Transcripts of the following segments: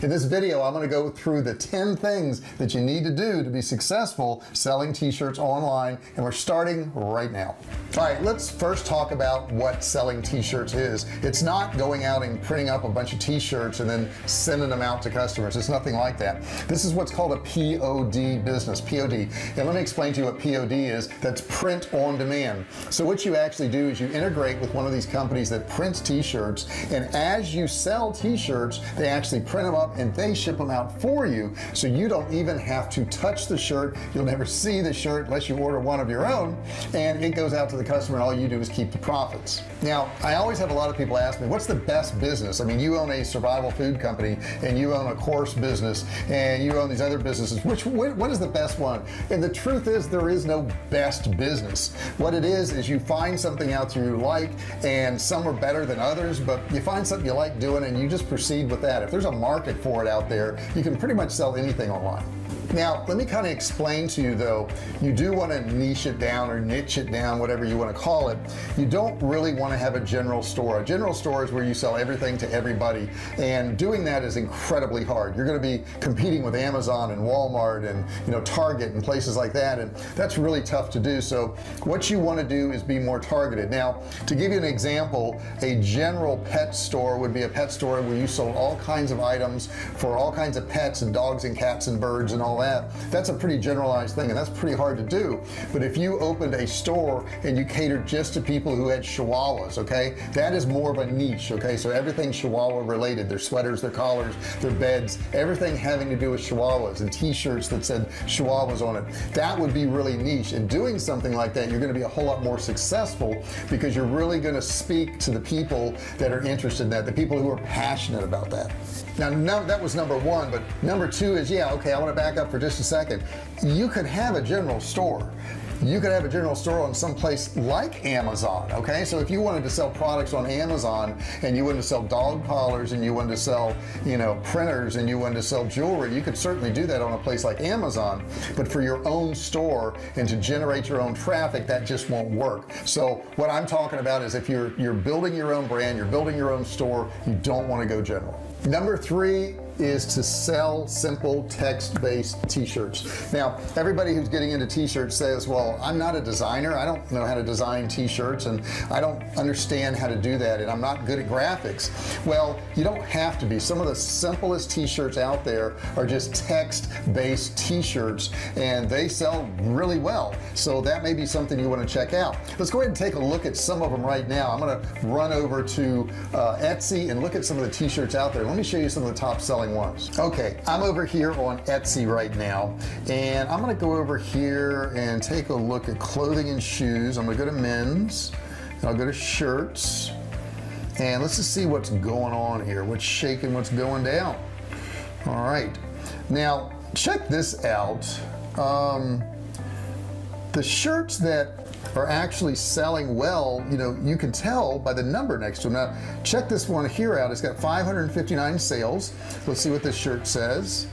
In this video I'm going to go through the 10 things that you need to do to be successful selling t-shirts online, and we're starting right now. All right, let's first talk about what selling t-shirts is. It's not going out and printing up a bunch of t-shirts and then sending them out to customers. It's nothing like that. This is what's called a POD business, POD. And let me explain to you what POD is. That's print on demand. So what you actually do is you integrate with one of these companies that prints t-shirts, and as you sell t-shirts, they actually print them up and they ship them out for you, so you don't even have to touch the shirt. You'll never see the shirt unless you order one of your own, and it goes out to the customer, and all you do is keep the profits. Now, I always have a lot of people ask me, what's the best business? I mean, you own a survival food company, and you own a course business, and you own these other businesses. What is the best one? And the truth is, there is no best business. What it is you find something out there you like, and some are better than others, but you find something you like doing and you just proceed with that. If there's a market for it out there, you can pretty much sell anything online. Now let me kind of explain to you though, you do want to niche it down or niche it down, whatever you want to call it. You don't really want to have a general store. A general store is where you sell everything to everybody, and doing that is incredibly hard. You're going to be competing with Amazon and Walmart and Target and places like that, and that's really tough to do. So what you want to do is be more targeted. Now, to give you an example, a general pet store would be a pet store where you sold all kinds of items for all kinds of pets and dogs and cats and birds and all that. That's a pretty generalized thing, and that's pretty hard to do. But if you opened a store and you catered just to people who had chihuahuas, okay, that is more of a niche. Okay, so everything chihuahua related, their sweaters, their collars, their beds, everything having to do with chihuahuas, and t-shirts that said chihuahuas on it, that would be really niche. And doing something like that, you're going to be a whole lot more successful, because you're really going to speak to the people that are interested in that, the people who are passionate about that. Now, that was number one, but number two is, yeah, okay, I want to back up for just a second. You could have a general store. You could have a general store on some place like Amazon. Okay, so if you wanted to sell products on Amazon, and you wanted to sell dog collars, and you wanted to sell printers, and you wanted to sell jewelry, you could certainly do that on a place like Amazon. But for your own store and to generate your own traffic, that just won't work. So what I'm talking about is, if you're building your own brand, you're building your own store, you don't want to go general. Number three is to sell simple text-based t-shirts. Now, everybody who's getting into t-shirts says, well, I'm not a designer, I don't know how to design t-shirts, and I don't understand how to do that, and I'm not good at graphics. Well, you don't have to be. Some of the simplest t-shirts out there are just text-based t-shirts, and they sell really well. So that may be something you want to check out. Let's go ahead and take a look at some of them right now. I'm going to run over to Etsy and look at some of the t-shirts out there. Let me show you some of the top selling ones. Okay, I'm over here on Etsy right now, and I'm going to go over here and take a look at clothing and shoes. I'm going to go to men's, and I'll go to shirts, and let's just see what's going on here, what's shaking, what's going down. All right, now check this out. The shirts that are actually selling well, you can tell by the number next to them. Now check this one here out. It's got 559 sales. Let's see what this shirt says.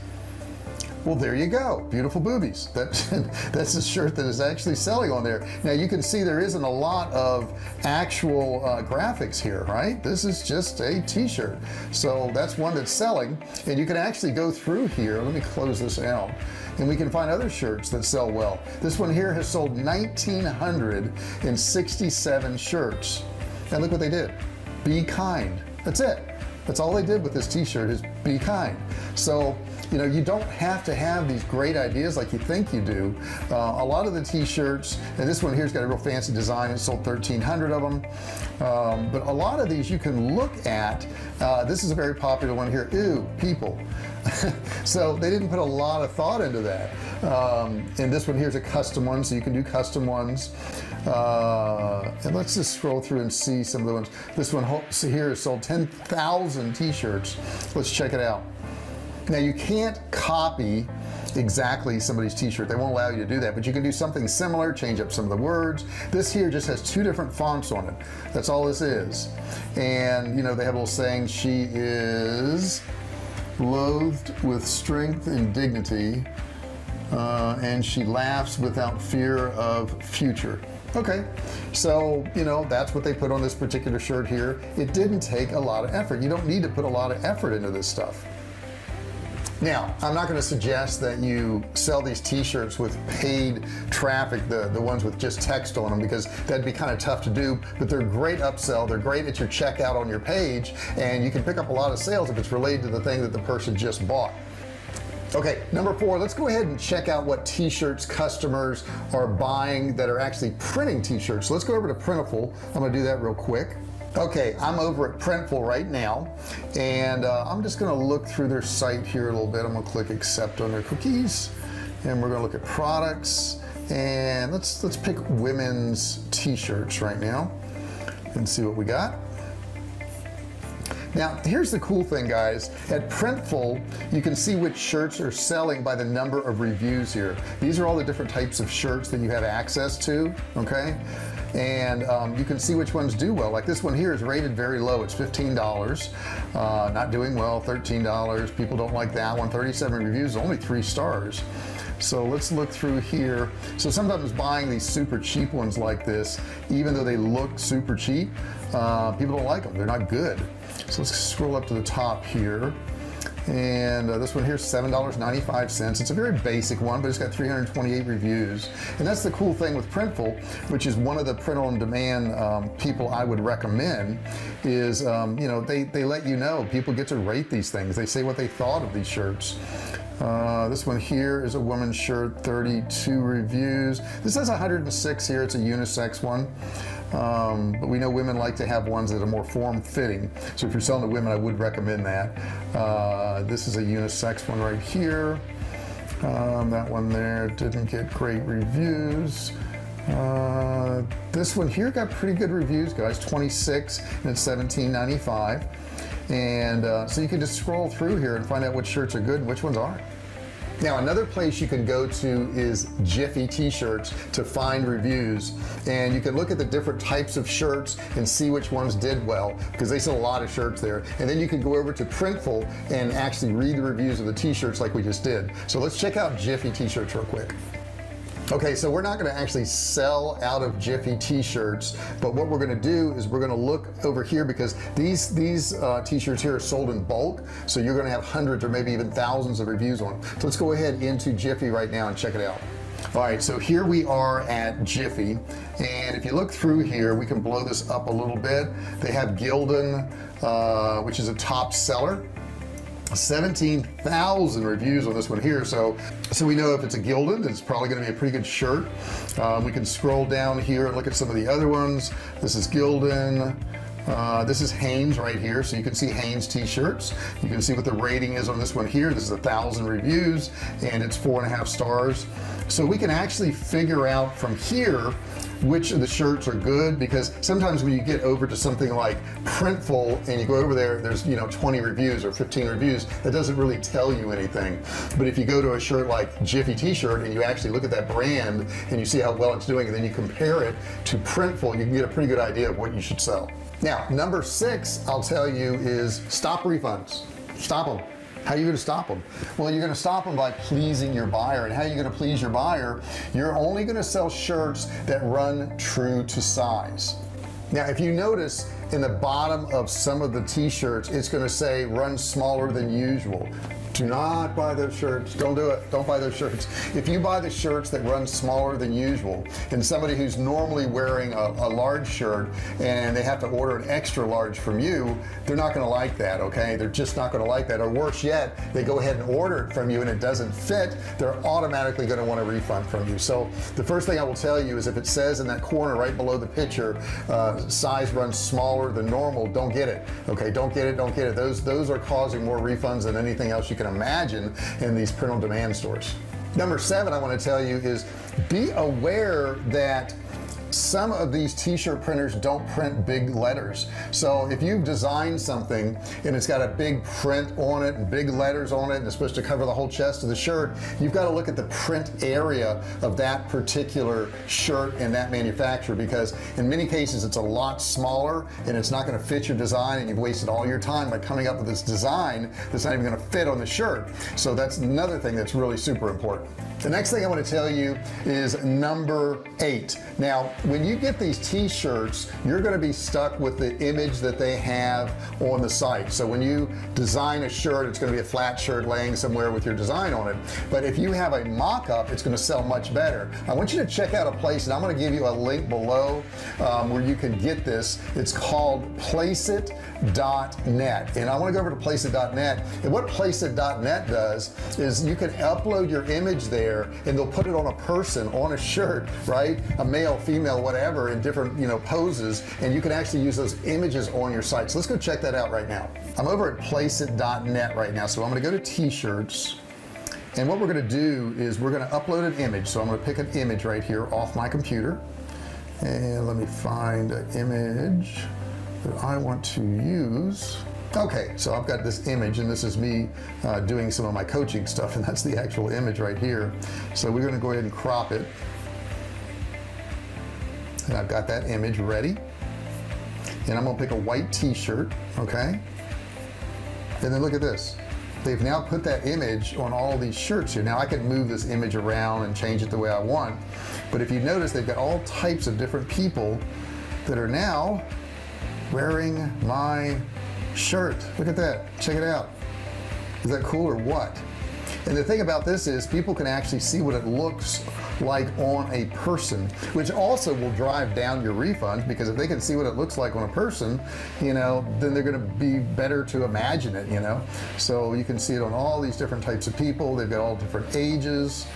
Well, there you go, beautiful boobies. That's a shirt that is actually selling on there. Now you can see there isn't a lot of actual graphics here, right? This is just a t-shirt. So that's one that's selling, and you can actually go through here. Let me close this out, and we can find other shirts that sell well. This one here has sold 1,967 shirts, and look what they did. Be kind. That's it. That's all they did with this t-shirt, is be kind. So you don't have to have these great ideas like you think you do. A lot of the t-shirts, and this one here's got a real fancy design, it sold 1,300 of them, but a lot of these you can look at. This is a very popular one here. Ooh, people. So they didn't put a lot of thought into that. And this one here's a custom one, so you can do custom ones. And let's just scroll through and see some of the ones. This one here has sold 10,000 t-shirts. Let's check it out. Now you can't copy exactly somebody's t-shirt. They won't allow you to do that, but you can do something similar, change up some of the words. This here just has 2 different fonts on it. That's all this is. And they have a little saying, she is clothed with strength and dignity, and she laughs without fear of future. Okay, so that's what they put on this particular shirt here. It didn't take a lot of effort. You don't need to put a lot of effort into this stuff. Now, I'm not going to suggest that you sell these t-shirts with paid traffic, the ones with just text on them, because that'd be kind of tough to do, but they're great upsell. They're great at your checkout on your page, and you can pick up a lot of sales if it's related to the thing that the person just bought. Okay, number 4, let's go ahead and check out what t-shirts customers are buying that are actually printing t-shirts. So let's go over to Printful. I'm going to do that real quick. Okay, I'm over at Printful right now, and I'm just going to look through their site here a little bit. I'm going to click accept on their cookies, and we're going to look at products, and let's pick women's t-shirts right now and see what we got. Now, here's the cool thing, guys. At Printful, you can see which shirts are selling by the number of reviews here. These are all the different types of shirts that you have access to, okay? And you can see which ones do well. Like this one here is rated very low. It's $15. Not doing well, $13. People don't like that one. 37 reviews, only 3 stars. So let's look through here. So sometimes buying these super cheap ones like this, even though they look super cheap, people don't like them. They're not good. So let's scroll up to the top here, and this one here is $7.95. It's a very basic one, but it's got 328 reviews. And that's the cool thing with Printful, which is one of the print on demand people I would recommend, is you know, they let you know, people get to rate these things. They say what they thought of these shirts. This one here is a woman's shirt, 32 reviews. This has 106 here. It's a unisex one. But we know women like to have ones that are more form-fitting. So if you're selling to women, I would recommend that. This is a unisex one right here. That one there didn't get great reviews. This one here got pretty good reviews, guys, 26, and it's $17.95. And so you can just scroll through here and find out which shirts are good and which ones aren't. Now, another place you can go to is Jiffy T-Shirts to find reviews, and you can look at the different types of shirts and see which ones did well, because they sell a lot of shirts there. And then you can go over to Printful and actually read the reviews of the t-shirts like we just did. So let's check out Jiffy T-Shirts real quick. Okay, so we're not going to actually sell out of Jiffy t-shirts, but what we're going to do is we're going to look over here, because these t-shirts here are sold in bulk, so you're going to have hundreds or maybe even thousands of reviews on them. So let's go ahead into Jiffy right now and check it out. All right, so here we are at Jiffy, and if you look through here, we can blow this up a little bit. They have Gildan, which is a top seller. 17,000 reviews on this one here, so we know if it's a Gildan, it's probably going to be a pretty good shirt. We can scroll down here and look at some of the other ones. This is Gildan. This is Hanes right here, so you can see Hanes t-shirts. You can see what the rating is on this one here. This is 1,000 reviews, and it's 4.5 stars. So we can actually figure out from here which of the shirts are good, because sometimes when you get over to something like Printful and you go over there, there's 20 reviews or 15 reviews, that doesn't really tell you anything. But if you go to a shirt like Jiffy T-shirt and you actually look at that brand and you see how well it's doing, and then you compare it to Printful, you can get a pretty good idea of what you should sell. Now, number 6, I'll tell you, is stop refunds. Stop them. How are you going to stop them? Well, you're going to stop them by pleasing your buyer. And how are you going to please your buyer? You're only going to sell shirts that run true to size. Now, if you notice in the bottom of some of the t-shirts, it's going to say run smaller than usual. Do not buy those shirts. Don't do it. Don't buy those shirts. If you buy the shirts that run smaller than usual, and somebody who's normally wearing a large shirt and they have to order an extra large from you, they're not going to like that, okay? They're just not going to like that. Or worse yet, they go ahead and order it from you and it doesn't fit, they're automatically going to want a refund from you. So the first thing I will tell you is, if it says in that corner right below the picture, size runs smaller than normal, don't get it, okay? Don't get it, don't get it. Those are causing more refunds than anything else you can imagine in these print on demand stores. Number 7 I want to tell you is, be aware that some of these t-shirt printers don't print big letters. So if you've designed something and it's got a big print on it and big letters on it and it's supposed to cover the whole chest of the shirt, you've got to look at the print area of that particular shirt and that manufacturer, because in many cases it's a lot smaller and it's not going to fit your design, and you've wasted all your time by coming up with this design that's not even going to fit on the shirt. So that's another thing that's really super important. The next thing I want to tell you is number 8. Now, when you get these t-shirts, you're going to be stuck with the image that they have on the site. So when you design a shirt, it's going to be a flat shirt laying somewhere with your design on it. But if you have a mock-up, it's going to sell much better. I want you to check out a place, and I'm going to give you a link below where you can get this. It's called Placeit.net, and I want to go over to Placeit.net. And what Placeit.net does is you can upload your image there, and they'll put it on a person on a shirt, right? A male, female, whatever, in different poses, and you can actually use those images on your site. So let's go check that out right now. I'm over at Placeit.net right now, so I'm going to go to t-shirts, and what we're going to do is we're going to upload an image. So I'm going to pick an image right here off my computer, and let me find an image that I want to use. Okay, so I've got this image, and this is me doing some of my coaching stuff, and that's the actual image right here. So we're going to go ahead and crop it, and I've got that image ready, and I'm going to pick a white t-shirt. Okay, and then look at this. They've now put that image on all these shirts here. Now I can move this image around and change it the way I want, but if you notice, they've got all types of different people that are now wearing my shirt. Look at that, check it out. Is that cool or what? And the thing about this is people can actually see what it looks like on a person, which also will drive down your refunds, because if they can see what it looks like on a person, then they're going to be better to imagine it. So you can see it on all these different types of people. They've got all different ages,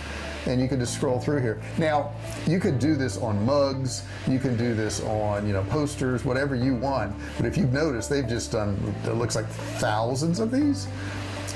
and you can just scroll through here. Now you could do this on mugs, you can do this on posters, whatever you want, but if you've noticed, they've just done, it looks like thousands of these.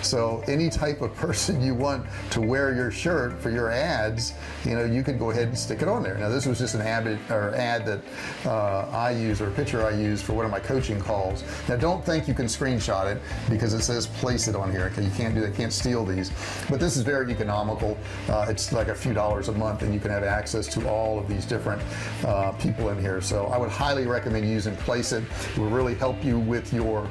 So any type of person you want to wear your shirt for your ads, you can go ahead and stick it on there. Now this was just an ad that I use, or a picture I use for one of my coaching calls. Now don't think you can screenshot it, because it says place it on here. Okay, you can't do that, can't steal these, but this is very economical. It's like a few dollars a month, and you can have access to all of these different people in here. So I would highly recommend using Placeit. It will really help you with your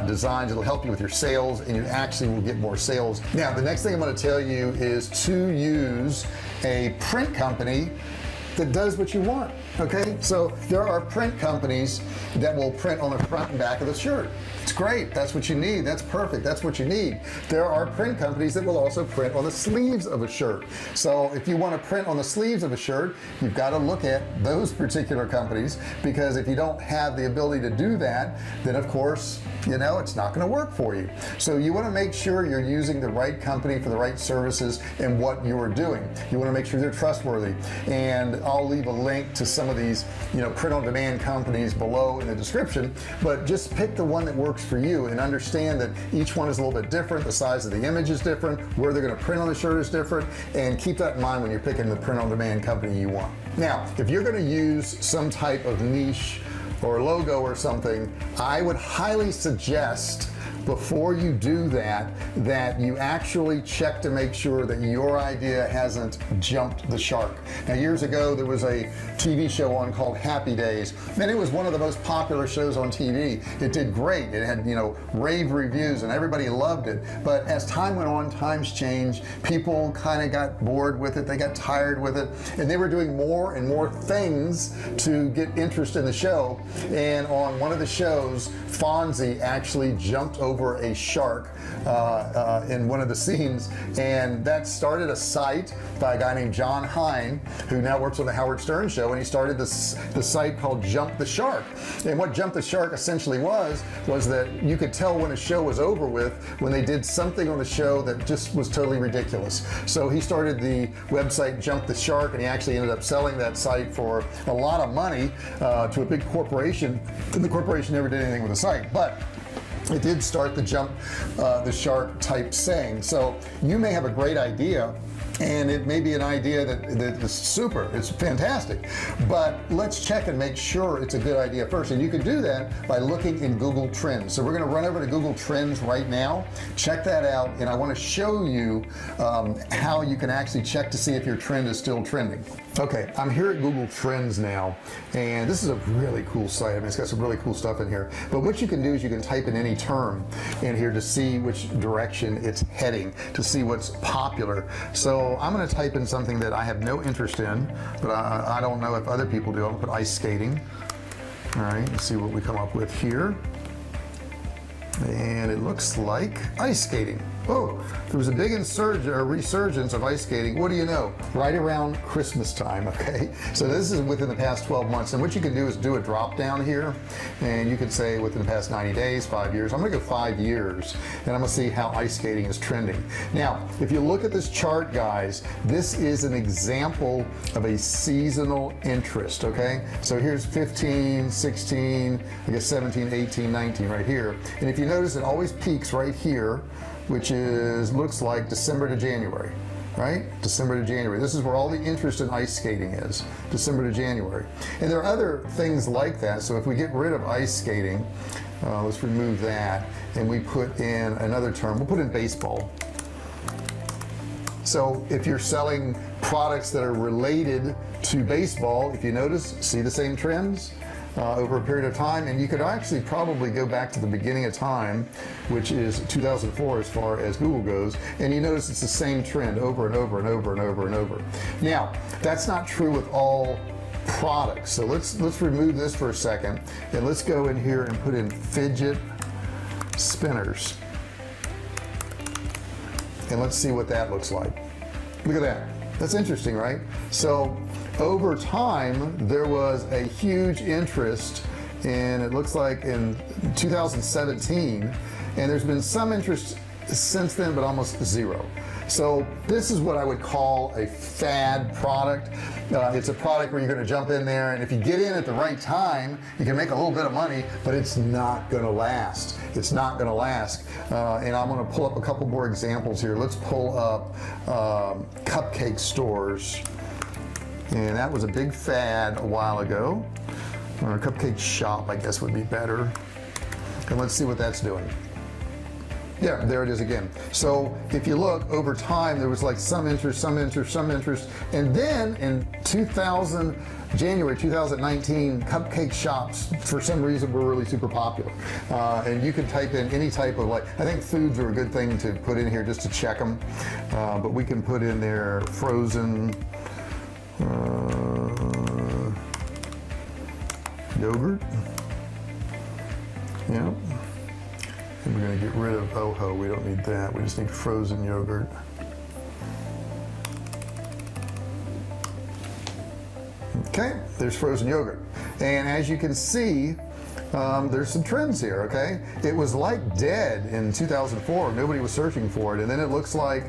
designs. It'll help you with your sales, and you actually will get more sales. Now the next thing I'm going to tell you is to use a print company that does what you want. Okay, so there are print companies that will print on the front and back of the shirt. It's great, that's what you need, that's perfect, that's what you need. There are print companies that will also print on the sleeves of a shirt. So if you want to print on the sleeves of a shirt, you've got to look at those particular companies, because if you don't have the ability to do that, then of course it's not going to work for you. So you want to make sure you're using the right company for the right services and what you're doing. You want to make sure they're trustworthy, and I'll leave a link to some of these print-on-demand companies below in the description, but just pick the one that works for you, and understand that each one is a little bit different. The size of the image is different, where they're going to print on the shirt is different, and keep that in mind when you're picking the print-on-demand company you want. Now if you're going to use some type of niche or logo or something, I would highly suggest, before you do that you actually check to make sure that your idea hasn't jumped the shark. Now years ago there was a TV show on called Happy Days, and it was one of the most popular shows on TV. It did great, it had rave reviews, and everybody loved it. But as time went on, times changed, people kind of got bored with it, they got tired with it, and they were doing more and more things to get interest in the show. And on one of the shows, Fonzie actually jumped over a shark in one of the scenes, and that started a site by a guy named John Hine, who now works on the Howard Stern show, and he started the site called Jump the Shark. And what Jump the Shark essentially was that you could tell when a show was over with when they did something on the show that just was totally ridiculous. So he started the website Jump the Shark, and he actually ended up selling that site for a lot of money to a big corporation, and the corporation never did anything with the site, but it did start the Jump the Shark type saying. So you may have a great idea, and it may be an idea that is super, it's fantastic, but let's check and make sure it's a good idea first. And you can do that by looking in Google Trends. So we're going to run over to Google Trends right now, check that out, and I want to show you how you can actually check to see if your trend is still trending. Okay, I'm here at Google Trends now, and this is a really cool site. I mean, it's got some really cool stuff in here. But what you can do is you can type in any term in here to see which direction it's heading, to see what's popular. So I'm going to type in something that I have no interest in, but I don't know if other people do. I'll put ice skating. All right, let's see what we come up with here. And it looks like ice skating. Oh, there was a big resurgence of ice skating. What do you know? Right around Christmas time, okay? So this is within the past 12 months. And what you can do is do a drop down here. And you can say within the past 90 days, 5 years. I'm gonna go 5 years. And I'm gonna see how ice skating is trending. Now, if you look at this chart, guys, this is an example of a seasonal interest, okay? So here's 15, 16, I guess 17, 18, 19 right here. And if you notice, it always peaks right here, which looks like December to January, right? December to January. This is where all the interest in ice skating is, December to January. And there are other things like that. So if we get rid of ice skating, let's remove that, and we put in another term. We'll put in baseball. So if you're selling products that are related to baseball, if you notice, see the same trends over a period of time. And you could actually probably go back to the beginning of time, which is 2004 as far as Google goes, and you notice it's the same trend over and over and over and over and over. Now, that's not true with all products. So let's remove this for a second, and let's go in here and put in fidget spinners. And let's see what that looks like. Look at that. That's interesting, right? So over time, there was a huge interest in, it looks like in 2017, and there's been some interest since then, but almost zero. So this is what I would call a fad product. It's a product where you're going to jump in there, and if you get in at the right time, you can make a little bit of money, but it's not going to last. It's not going to last. And I'm going to pull up a couple more examples here. Let's pull up cupcake stores. And that was a big fad a while ago. Or a cupcake shop, I guess, would be better. And let's see what that's doing. Yeah, there it is again. So if you look over time, there was like some interest, and then in January 2019, cupcake shops for some reason were really super popular. And you can type in any type of, like, I think foods are a good thing to put in here just to check them. But we can put in there frozen yogurt. Yeah. And we're going to get rid of Oho. We don't need that. We just need frozen yogurt. Okay, there's frozen yogurt. And as you can see, there's some trends here, okay? It was like dead in 2004. Nobody was searching for it. And then it looks like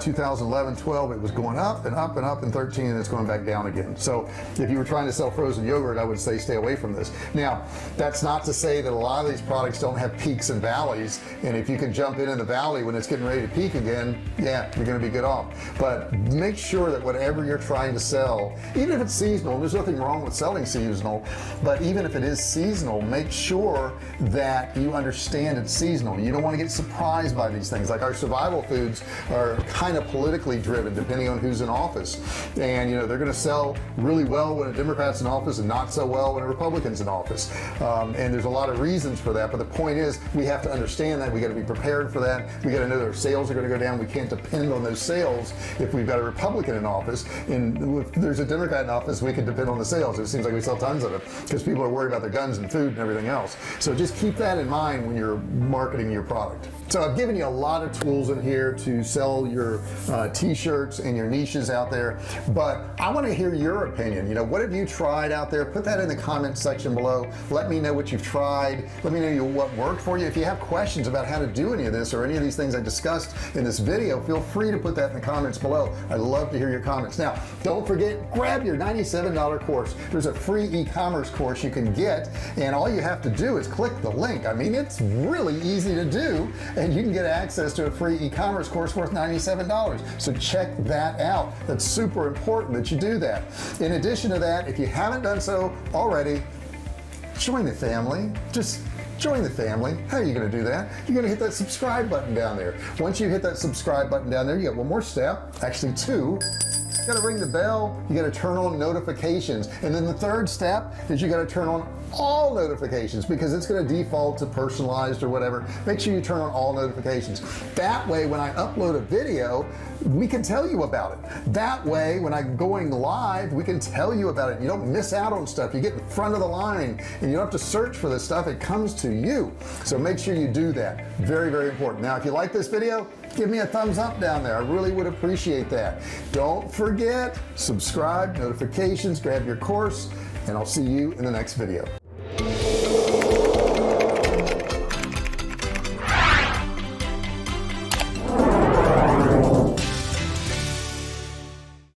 2011, 12, it was going up and up and up in 13, and it's going back down again. So if you were trying to sell frozen yogurt, I would say stay away from this. Now, that's not to say that a lot of these products don't have peaks and valleys. And if you can jump in the valley when it's getting ready to peak again, yeah, you're going to be good off. But make sure that whatever you're trying to sell, even if it's seasonal, there's nothing wrong with selling seasonal, but even if it is seasonal, make sure that you understand it's seasonal. You don't want to get surprised by these things. Like our survival foods are kind of politically driven depending on who's in office. And you know, they're going to sell really well when a Democrat's in office and not so well when a Republican's in office. And there's a lot of reasons for that, but the point is we have to understand that. We got to be prepared for that. We got to know that our sales are going to go down. We can't depend on those sales if we've got a Republican in office. And if there's a Democrat in office, we can depend on the sales. It seems like we sell tons of it because people are worried about their guns and food and everything else. So just keep that in mind when you're marketing your product. So I've given you a lot of tools in here to sell your t-shirts and your niches out there, but I want to hear your opinion. You know, what have you tried out there? Put that in the comment section below. Let me know what you've tried. Let me know what worked for you. If you have questions about how to do any of this or any of these things I discussed in this video, feel free to put that in the comments below. I'd love to hear your comments. Now, don't forget, grab your $97 course. There's a free e-commerce course you can get, and all you have to do is click the link. I mean, it's really easy to do, and you can get access to a free e-commerce course worth $97. So check that out. That's super important that you do that. In addition to that, if you haven't done so already, join the family. Just join the family. How are you going to do that? You're going to hit that subscribe button down there. Once you hit that subscribe button down there, you got one more step, actually two. You got to ring the bell, you got to turn on notifications, and then the third step is you got to turn on all notifications, because it's going to default to personalized or whatever. Make sure you turn on all notifications. That way when I upload a video, we can tell you about it. That way when I'm going live, we can tell you about it. You don't miss out on stuff. You get in front of the line and you don't have to search for this stuff. It comes to you. So make sure you do that. Very, very important. Now if you like this video, give me a thumbs up down there. I really would appreciate that. Don't forget, subscribe, notifications, grab your course, and I'll see you in the next video.